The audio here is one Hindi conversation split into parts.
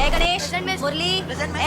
जय गणेश, मुरली,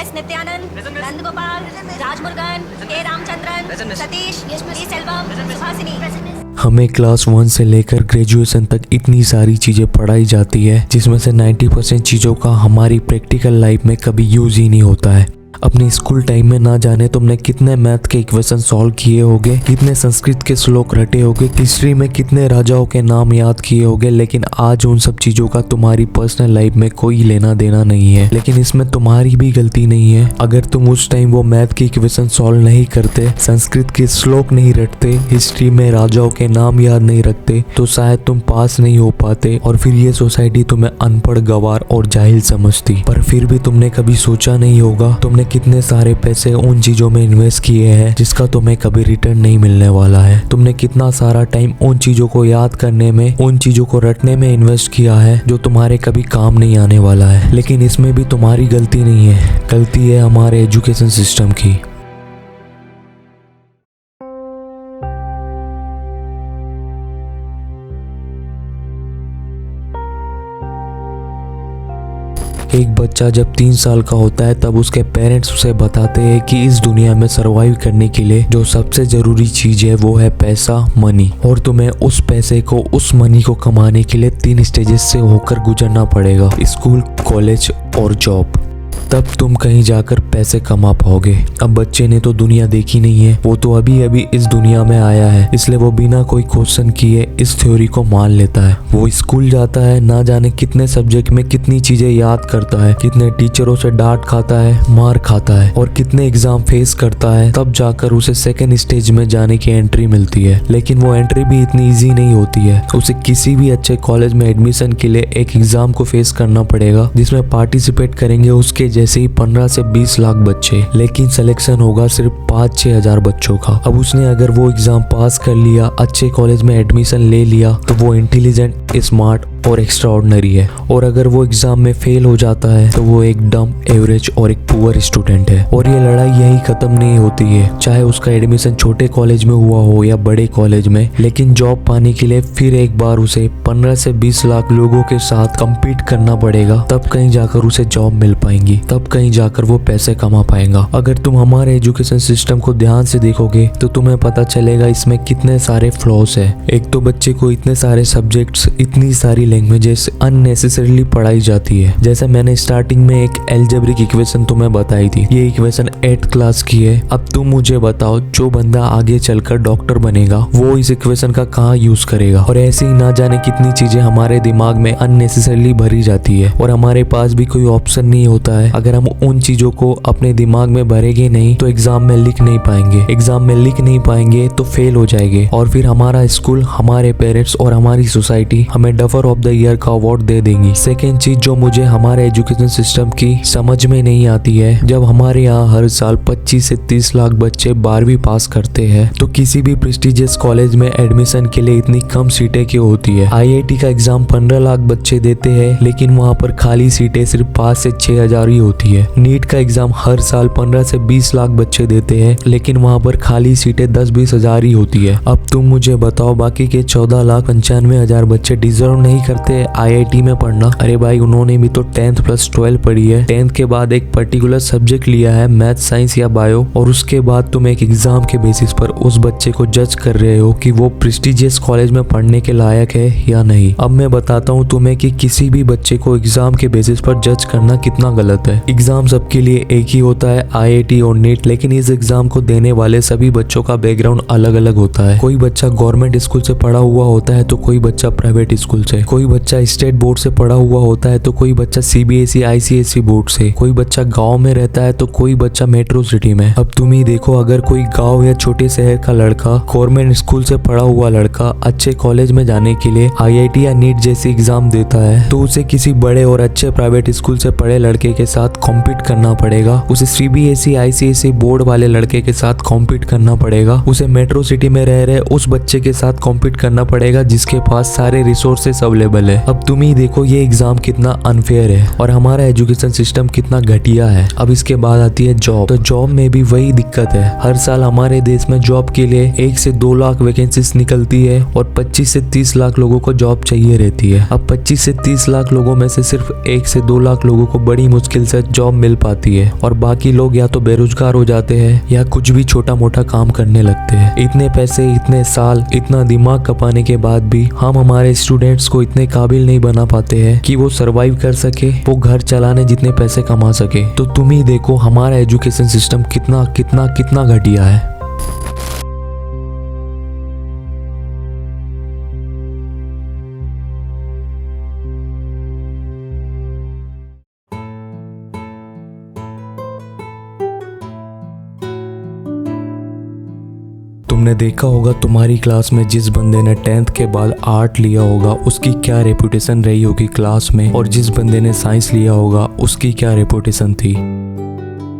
एस नित्यानंद, नंद गोपाल, राजमुर्गन, के रामचंद्रन, सतीश, डी सेल्वम, सुहासिनी। हमें क्लास 1 से लेकर ग्रेजुएशन तक इतनी सारी चीज़ें पढ़ाई जाती है जिसमें से 90% चीज़ों का हमारी प्रैक्टिकल लाइफ में कभी यूज ही नहीं होता है। अपने स्कूल टाइम में ना जाने तुमने कितने मैथ के इक्वेशन सॉल्व किए होंगे, कितने संस्कृत के श्लोक रटे होंगे, हिस्ट्री में कितने राजाओं के नाम याद किए होंगे, लेकिन आज उन सब चीज़ों का तुम्हारी पर्सनल लाइफ में कोई लेना देना नहीं है। लेकिन इसमें तुम्हारी भी गलती नहीं है। अगर तुम उस टाइम वो मैथ के इक्वेशन सॉल्व नहीं करते, संस्कृत के श्लोक नहीं रटते, हिस्ट्री में राजाओं के नाम याद नहीं रखते, तो शायद तुम पास नहीं हो पाते और फिर ये सोसाइटी तुम्हें अनपढ़, गवार और जाहिल समझती। पर फिर भी तुमने कभी सोचा नहीं होगा तुमने कितने सारे पैसे उन चीजों में इन्वेस्ट किए हैं जिसका तुम्हें कभी रिटर्न नहीं मिलने वाला है। तुमने कितना सारा टाइम उन चीजों को याद करने में, उन चीजों को रटने में इन्वेस्ट किया है जो तुम्हारे कभी काम नहीं आने वाला है। लेकिन इसमें भी तुम्हारी गलती नहीं है, गलती है हमारे एजुकेशन सिस्टम की। एक बच्चा जब 3 साल का होता है तब उसके पेरेंट्स उसे बताते हैं कि इस दुनिया में सरवाइव करने के लिए जो सबसे जरूरी चीज है वो है पैसा, मनी। और तुम्हें उस पैसे को, उस मनी को कमाने के लिए 3 स्टेजेस से होकर गुजरना पड़ेगा, स्कूल, कॉलेज और जॉब। तब तुम कहीं जाकर पैसे कमा पाओगे। अब बच्चे ने तो दुनिया देखी नहीं है, वो तो अभी अभी इस दुनिया में आया है, इसलिए वो बिना कोई क्वेश्चन किए इस थ्योरी को मान लेता है। वो स्कूल जाता है, ना जाने कितने सब्जेक्ट में कितनी चीजें याद करता है, कितने टीचरों से डांट खाता है, मार खाता है और कितने एग्जाम फेस करता है। तब जाकर उसे सेकेंड स्टेज में जाने की एंट्री मिलती है। लेकिन वो एंट्री भी इतनी ईजी नहीं होती है। उसे किसी भी अच्छे कॉलेज में एडमिशन के लिए एक एग्जाम को फेस करना पड़ेगा जिसमें पार्टिसिपेट करेंगे उसके जैसे ही 15 से 20 लाख बच्चे, लेकिन सिलेक्शन होगा सिर्फ 5-6 हजार बच्चों का। अब उसने अगर वो एग्जाम पास कर लिया, अच्छे कॉलेज में एडमिशन ले लिया, तो वो इंटेलिजेंट, स्मार्ट और एक्स्ट्राऑर्डिनरी है। और अगर वो एग्जाम में फेल हो जाता है तो वो एक डम, एवरेज और एक पुअर स्टूडेंट है। और ये लड़ाई यही खत्म नहीं होती है, चाहे उसका एडमिशन छोटे कॉलेज में हुआ हो या बड़े कॉलेज में। लेकिन जॉब पाने के लिए फिर एक बार उसे 15 से 20 लाख लोगों के साथ कम्पीट करना पड़ेगा, तब कहीं जाकर उसे जॉब मिल पाएंगी, तब कहीं जाकर वो पैसे कमा पाएगा। अगर तुम हमारे एजुकेशन सिस्टम को ध्यान से देखोगे तो तुम्हें पता चलेगा इसमें कितने सारे फ्लॉज है। एक तो बच्चे को इतने सारे सब्जेक्ट्स, इतनी सारी लैंग्वेजेस अननेसेसरीली पढ़ाई जाती है। जैसे मैंने स्टार्टिंग में एक अलजेब्रिक इक्वेशन तुम्हें बताई थी, ये इक्वेशन 8th क्लास की है। अब तुम मुझे बताओ, जो बंदा आगे चलकर डॉक्टर बनेगा वो इस इक्वेशन का कहाँ यूज करेगा? और ऐसे ही ना जाने कितनी चीजें हमारे दिमाग में अननेसेसरीली भरी जाती है और हमारे पास भी कोई ऑप्शन नहीं होता है। अगर हम उन चीजों को अपने दिमाग में भरेंगे नहीं तो एग्जाम में लिख नहीं पाएंगे, एग्जाम में लिख नहीं पाएंगे तो फेल हो जाएंगे और फिर हमारा स्कूल, हमारे पेरेंट्स और हमारी सोसाइटी हमें डफर ऑफ द ईयर का अवार्ड दे देंगी। सेकेंड चीज जो मुझे हमारे एजुकेशन सिस्टम की समझ में नहीं आती है, जब हमारे यहाँ हर साल 25 से 30 लाख बच्चे 12वीं पास करते हैं तो किसी भी प्रेस्टिजियस कॉलेज में एडमिशन के लिए इतनी कम सीटें क्यों होती है? IIT का एग्जाम 15 लाख बच्चे देते हैं लेकिन वहाँ पर खाली सीटें सिर्फ 5 से 6 हजार ही होती है। नीट का एग्जाम हर साल 15 से 20 लाख बच्चे देते हैं लेकिन वहाँ पर खाली सीटें 10-20 हजार ही होती है। अब तुम मुझे बताओ, बाकी के 14,95,000 बच्चे डिजर्व नहीं करते IIT में पढ़ना? अरे भाई, उन्होंने भी तो 10th + 12 पढ़ी है, 10th के बाद एक पर्टिकुलर सब्जेक्ट लिया है, मैथ, साइंस या बायो, और उसके बाद तुम एक एग्जाम के बेसिस पर उस बच्चे को जज कर रहे हो कि वो प्रेस्टिजियस कॉलेज में पढ़ने के लायक है या नहीं। अब मैं बताता हूँ तुम्हें कि किसी भी बच्चे को एग्जाम के बेसिस पर जज करना कितना गलत है। एग्जाम सबके लिए एक ही होता है, IIT और नीट, लेकिन इस एग्जाम को देने वाले सभी बच्चों का बैकग्राउंड अलग अलग होता है। कोई बच्चा गवर्नमेंट स्कूल से पढ़ा हुआ होता है तो कोई बच्चा प्राइवेट स्कूल से, कोई बच्चा स्टेट बोर्ड से पढ़ा हुआ होता है तो कोई बच्चा CBSE ICSE बोर्ड से, कोई बच्चा गांव में रहता है तो कोई बच्चा मेट्रो सिटी में। अब तुम ही देखो, अगर कोई गांव या छोटे शहर का लड़का, गवर्नमेंट स्कूल से पढ़ा हुआ लड़का अच्छे कॉलेज में जाने के लिए IIT या नीट जैसी एग्जाम देता है तो उसे किसी बड़े और अच्छे प्राइवेट स्कूल से पढ़े लड़के के साथ कॉम्पीट करना पड़ेगा, उसे CBSE ICSE बोर्ड वाले लड़के के साथ कॉम्पीट करना पड़ेगा, उसे मेट्रो सिटी में रह रहे उस बच्चे के साथ कॉम्पीट करना पड़ेगा जिसके पास सारे रिसोर्सेस अवेलेबल कैपेबल है। अब तुम ही देखो ये एग्जाम कितना अनफेयर है और हमारा एजुकेशन सिस्टम कितना घटिया है। अब इसके बाद आती है जॉब। तो जॉब में भी वही दिक्कत है। हर साल हमारे देश में जॉब के लिए 1 से 2 लाख वैकेंसीज निकलती है और 25 से 30 लाख लोगों को जॉब चाहिए रहती है। अब 25 से 30 लाख लोगों में से सिर्फ 1 से 2 लाख लोगों को बड़ी मुश्किल से जॉब मिल पाती है और बाकी लोग या तो बेरोजगार हो जाते हैं या कुछ भी छोटा मोटा काम करने लगते हैं। इतने पैसे, इतने साल, इतना दिमाग खपाने के बाद भी हम हमारे स्टूडेंट्स को इतने काबिल नहीं बना पाते हैं कि वो सरवाइव कर सके, वो घर चलाने जितने पैसे कमा सके। तो तुम ही देखो हमारा एजुकेशन सिस्टम कितना कितना कितना घटिया है। तुमने देखा होगा तुम्हारी क्लास में जिस बंदे ने 10th के बाद आर्ट लिया होगा उसकी क्या रेपुटेशन रही होगी क्लास में, और जिस बंदे ने साइंस लिया होगा उसकी क्या रेपुटेशन थी।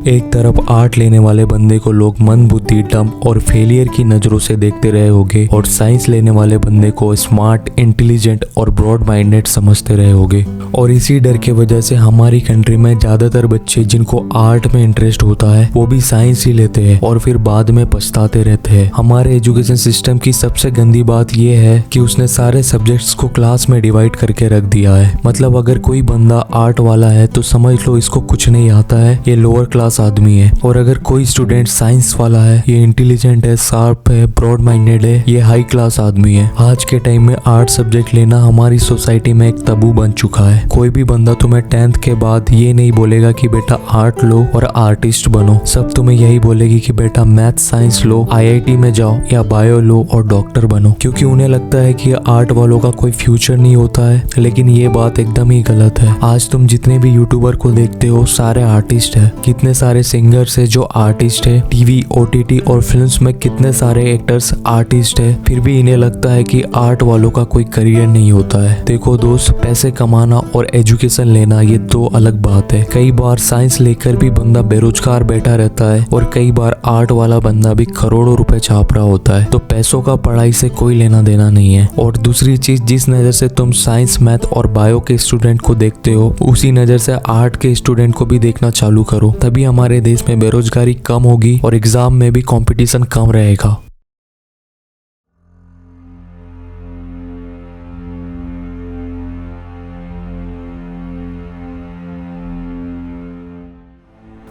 एक तरफ आर्ट लेने वाले बंदे को लोग मंदबुद्धि, डम और फेलियर की नजरों से देखते रहे होंगे और साइंस लेने वाले बंदे को स्मार्ट, इंटेलिजेंट और ब्रॉड माइंडेड समझते रहे होंगे। और इसी डर के वजह से हमारी कंट्री में ज्यादातर बच्चे जिनको आर्ट में इंटरेस्ट होता है वो भी साइंस ही लेते हैं और फिर बाद में पछताते रहते हैं। हमारे एजुकेशन सिस्टम की सबसे गंदी बात यह है कि उसने सारे सब्जेक्ट्स को क्लास में डिवाइड करके रख दिया है। मतलब अगर कोई बंदा आर्ट वाला है तो समझ लो इसको कुछ नहीं आता है, ये लोअर क्लास आदमी है। और अगर कोई स्टूडेंट साइंस वाला है, ये इंटेलिजेंट है, शार्प है, ब्रॉड माइंडेड है, ये हाई क्लास आदमी है। आज के टाइम में आर्ट सब्जेक्ट लेना हमारी सोसाइटी में एक तबू बन चुका है। कोई भी बंदा तुम्हें 10th के बाद ये नहीं बोलेगा कि बेटा आर्ट लो और आर्टिस्ट बनो। सब तुम्हें यही बोलेगी कि बेटा मैथ साइंस लो, IIT में जाओ या बायो लो और डॉक्टर बनो, क्योंकि उन्हें लगता है कि आर्ट वालों का कोई फ्यूचर नहीं होता है। लेकिन ये बात एकदम ही गलत है। आज तुम जितने भी यूट्यूबर को देखते हो सारे आर्टिस्ट है। कितने सारे सिंगर्स है जो आर्टिस्ट है। टीवी, OTT और फिल्म्स में कितने सारे एक्टर्स आर्टिस्ट है। फिर भी इन्हें लगता है कि आर्ट वालों का कोई करियर नहीं होता है। देखो दोस्त, पैसे कमाना और एजुकेशन लेना ये दो अलग बात है। कई बार साइंस लेकर भी बंदा बेरोजगार बैठा रहता है और कई बार आर्ट वाला बंदा भी करोड़ों रुपए छाप रहा होता है। तो पैसों का पढ़ाई से कोई लेना देना नहीं है। और दूसरी चीज, जिस नजर से तुम साइंस, मैथ और बायो के स्टूडेंट को देखते हो उसी नजर से आर्ट के स्टूडेंट को भी देखना चालू करो। तभी हमारे देश में बेरोजगारी कम होगी और एग्जाम में भी कंपटीशन कम रहेगा।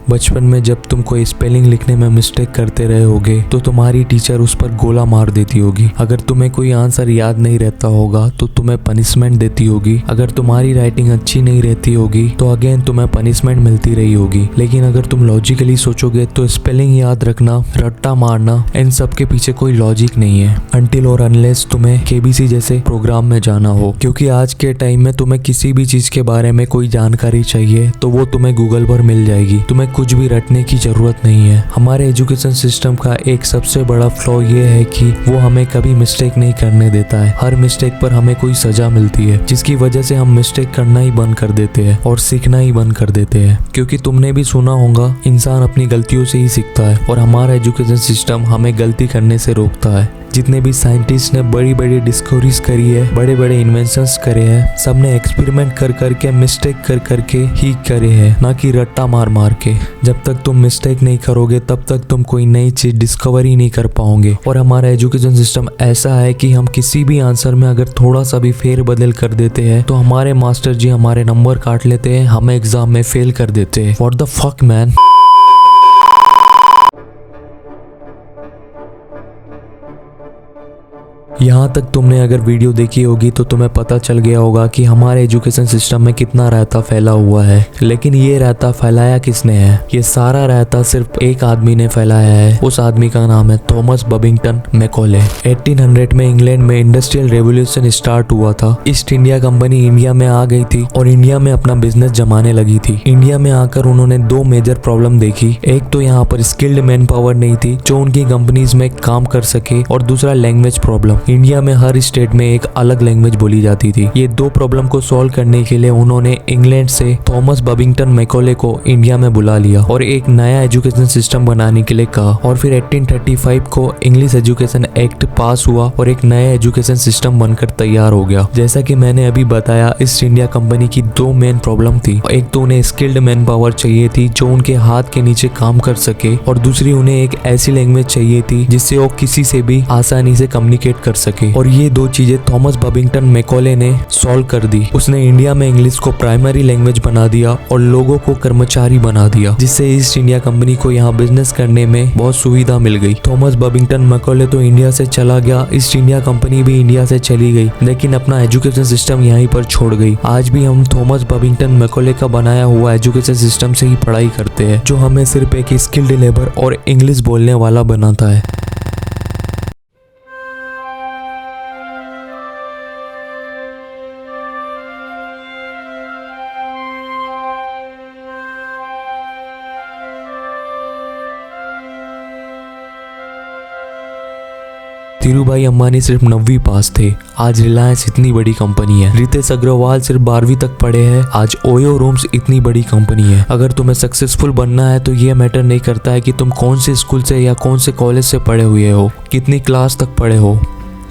बचपन में जब तुम कोई स्पेलिंग लिखने में मिस्टेक करते रहे होगे तो तुम्हारी टीचर उस पर गोला मार देती होगी। अगर तुम्हें कोई आंसर याद नहीं रहता होगा तो तुम्हें पनिशमेंट देती होगी। अगर तुम्हारी राइटिंग अच्छी नहीं रहती होगी तो अगेन तुम्हें पनिशमेंट मिलती रही होगी। लेकिन अगर तुम लॉजिकली सोचोगे तो स्पेलिंग याद रखना, रट्टा मारना, इन सब के पीछे कोई लॉजिक नहीं है अनटिल और अनलेस तुम्हें KBC जैसे प्रोग्राम में जाना हो। क्योंकि आज के टाइम में तुम्हें किसी भी चीज के बारे में कोई जानकारी चाहिए तो वो तुम्हें गूगल पर मिल जाएगी। तुम्हें कुछ भी रटने की जरूरत नहीं है। हमारे एजुकेशन सिस्टम का एक सबसे बड़ा फ्लॉ ये है कि वो हमें कभी मिस्टेक नहीं करने देता है। हर मिस्टेक पर हमें कोई सजा मिलती है जिसकी वजह से हम मिस्टेक करना ही बंद कर देते हैं और सीखना ही बंद कर देते हैं। क्योंकि तुमने भी सुना होगा इंसान अपनी गलतियों से ही सीखता है और हमारा एजुकेशन सिस्टम हमें गलती करने से रोकता है। जितने भी साइंटिस्ट ने बड़ी बड़ी डिस्कवरीज करी है, बड़े बड़े इन्वेंशंस करे हैं, सबने एक्सपेरिमेंट कर करके, मिस्टेक कर करके ही करे हैं, ना कि रट्टा मार मार के। जब तक तुम मिस्टेक नहीं करोगे तब तक तुम कोई नई चीज डिस्कवरी नहीं कर पाओगे। और हमारा एजुकेशन सिस्टम ऐसा है कि हम किसी भी आंसर में अगर थोड़ा सा भी फेर बदल कर देते हैं तो हमारे मास्टर जी हमारे नंबर काट लेते हैं, हमें एग्जाम में फेल कर देते हैं। What the fuck man. यहाँ तक तुमने अगर वीडियो देखी होगी तो तुम्हें पता चल गया होगा कि हमारे एजुकेशन सिस्टम में कितना रायता फैला हुआ है। लेकिन ये रायता फैलाया किसने है? ये सारा रायता सिर्फ एक आदमी ने फैलाया है। उस आदमी का नाम है थॉमस बबिंगटन मैकॉले। 1800 में इंग्लैंड में इंडस्ट्रियल रेवोल्यूशन स्टार्ट हुआ था। ईस्ट इंडिया कंपनी इंडिया में आ गई थी और इंडिया में अपना बिजनेस जमाने लगी थी। इंडिया में आकर उन्होंने दो मेजर प्रॉब्लम देखी। एक तो यहाँ पर स्किल्ड मैन पावर नहीं थी जो उनकी कंपनीज में काम कर सके, और दूसरा लैंग्वेज प्रॉब्लम। इंडिया में हर स्टेट में एक अलग लैंग्वेज बोली जाती थी। ये दो प्रॉब्लम को सॉल्व करने के लिए उन्होंने इंग्लैंड से थॉमस बबिंगटन मैकॉले को इंडिया में बुला लिया और एक नया एजुकेशन सिस्टम बनाने के लिए कहा। और फिर 1835 को इंग्लिश एजुकेशन एक्ट पास हुआ और एक नया एजुकेशन सिस्टम बनकर तैयार हो गया। जैसा कि मैंने अभी बताया, ईस्ट इंडिया कंपनी की दो मेन प्रॉब्लम थी। एक तो उन्हें स्किल्ड मैन पावर चाहिए थी जो उनके हाथ के नीचे काम कर सके, और दूसरी उन्हें एक ऐसी लैंग्वेज चाहिए थी जिससे वो किसी से भी आसानी से कम्युनिकेट कर सके। और ये दो चीजें थॉमस बबिंगटन मैकॉले ने सॉल्व कर दी। उसने इंडिया में इंग्लिश को प्राइमरी लैंग्वेज बना दिया और लोगों को कर्मचारी बना दिया, जिससे ईस्ट इंडिया कंपनी को यहाँ बिजनेस करने में बहुत सुविधा मिल गई। थॉमस बबिंगटन मैकॉले तो इंडिया से चला गया, ईस्ट इंडिया कंपनी भी इंडिया से चली गई, लेकिन अपना एजुकेशन सिस्टम यहीं पर छोड़ गई। आज भी हम थॉमस बबिंगटन मैकॉले का बनाया हुआ एजुकेशन सिस्टम से ही पढ़ाई करते हैं, जो हमें सिर्फ एक स्किल्ड लेबर और इंग्लिश बोलने वाला बनाता है। धीरूभाई अंबानी सिर्फ 9वीं पास थे, आज रिलायंस इतनी बड़ी कंपनी है। रितेश अग्रवाल सिर्फ 12वीं तक पढ़े हैं, आज ओयो रूम्स इतनी बड़ी कंपनी है। अगर तुम्हें सक्सेसफुल बनना है तो ये मैटर नहीं करता है कि तुम कौन से स्कूल से या कौन से कॉलेज से पढ़े हुए हो, कितनी क्लास तक पढ़े हो।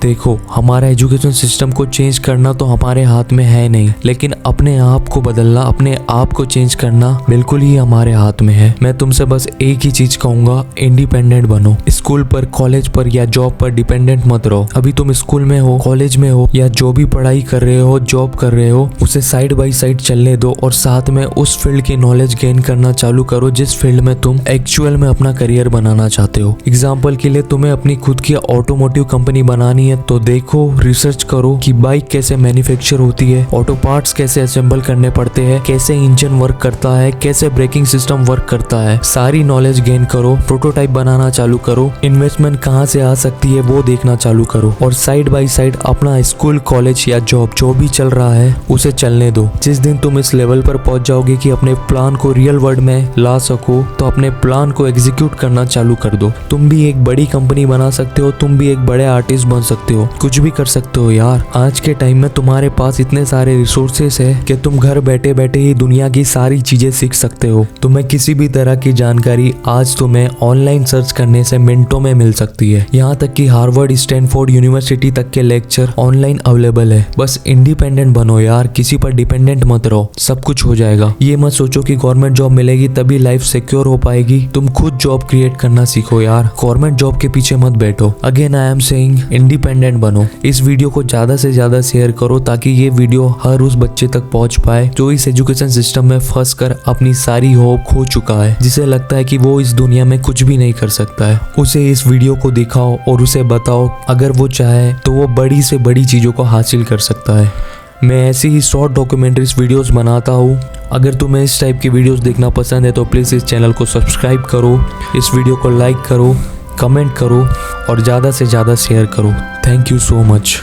देखो, हमारा एजुकेशन सिस्टम को चेंज करना तो हमारे हाथ में है नहीं, लेकिन अपने आप को बदलना, अपने आप को चेंज करना बिल्कुल ही हमारे हाथ में है। मैं तुमसे बस एक ही चीज कहूंगा, इंडिपेंडेंट बनो। स्कूल पर, कॉलेज पर या जॉब पर डिपेंडेंट मत रहो। अभी तुम स्कूल में हो, कॉलेज में हो या जो भी पढ़ाई कर रहे हो, जॉब कर रहे हो, उसे साइड बाय साइड चलने दो और साथ में उस फील्ड की नॉलेज गेन करना चालू करो जिस फील्ड में तुम एक्चुअल में अपना करियर बनाना चाहते हो। एग्जाम्पल के लिए, तुम्हें अपनी खुद की ऑटोमोटिव कंपनी बनानी है तो देखो, रिसर्च करो कि बाइक कैसे मैन्युफैक्चर होती है, ऑटो पार्ट्स कैसे असेंबल करने पड़ते हैं, कैसे इंजन वर्क करता है, कैसे ब्रेकिंग सिस्टम वर्क करता है। सारी नॉलेज गेन करो, प्रोटोटाइप बनाना चालू करो, इन्वेस्टमेंट कहाँ से आ सकती है वो देखना चालू करो, और साइड बाय साइड अपना स्कूल, कॉलेज या जॉब जो भी चल रहा है उसे चलने दो। जिस दिन तुम इस लेवल पर पहुंच जाओगे कि अपने प्लान को रियल वर्ल्ड में ला सको, तो अपने प्लान को एग्जीक्यूट करना चालू कर दो। तुम भी एक बड़ी कंपनी बना सकते हो, तुम भी एक बड़े आर्टिस्ट बन सकते हो, कुछ भी कर सकते हो यार। आज के टाइम में तुम्हारे पास इतने सारे रिसोर्सेस है कि तुम घर बैठे बैठे ही दुनिया की सारी चीजें सीख सकते हो। तुम्हें किसी भी तरह की जानकारी आज तुम्हें ऑनलाइन सर्च करने से मिनटों में मिल सकती है। यहाँ तक कि हार्वर्ड, स्टैनफोर्ड यूनिवर्सिटी तक के लेक्चर ऑनलाइन अवेलेबल है। बस इंडिपेंडेंट बनो यार, किसी पर डिपेंडेंट मत रहो, सब कुछ हो जाएगा। ये मत सोचो कि गवर्नमेंट जॉब मिलेगी तभी लाइफ सिक्योर हो पाएगी। तुम खुद जॉब क्रिएट करना सीखो यार, गवर्नमेंट जॉब के पीछे मत बैठो। Again I am saying, independent बनो। इस वीडियो को ज्यादा से ज्यादा शेयर करो ताकि ये वीडियो हर उस बच्चे तक पहुंच पाए जो इस एजुकेशन सिस्टम में फंस कर अपनी सारी होप खो चुका है, जिसे लगता है कि वो इस दुनिया में कुछ भी नहीं कर सकता है। उसे इस वीडियो को दिखाओ और उसे बताओ अगर वो चाहे तो वो बड़ी से बड़ी चीजों को हासिल कर सकता है। मैं ऐसी ही शॉर्ट डॉक्यूमेंट्रीज वीडियोस बनाता हूँ। अगर तुम्हें इस टाइप की वीडियोस देखना पसंद है तो प्लीज़ इस चैनल को सब्सक्राइब करो, इस वीडियो को लाइक करो, कमेंट करो और ज़्यादा से ज़्यादा शेयर करो। Thank you so much.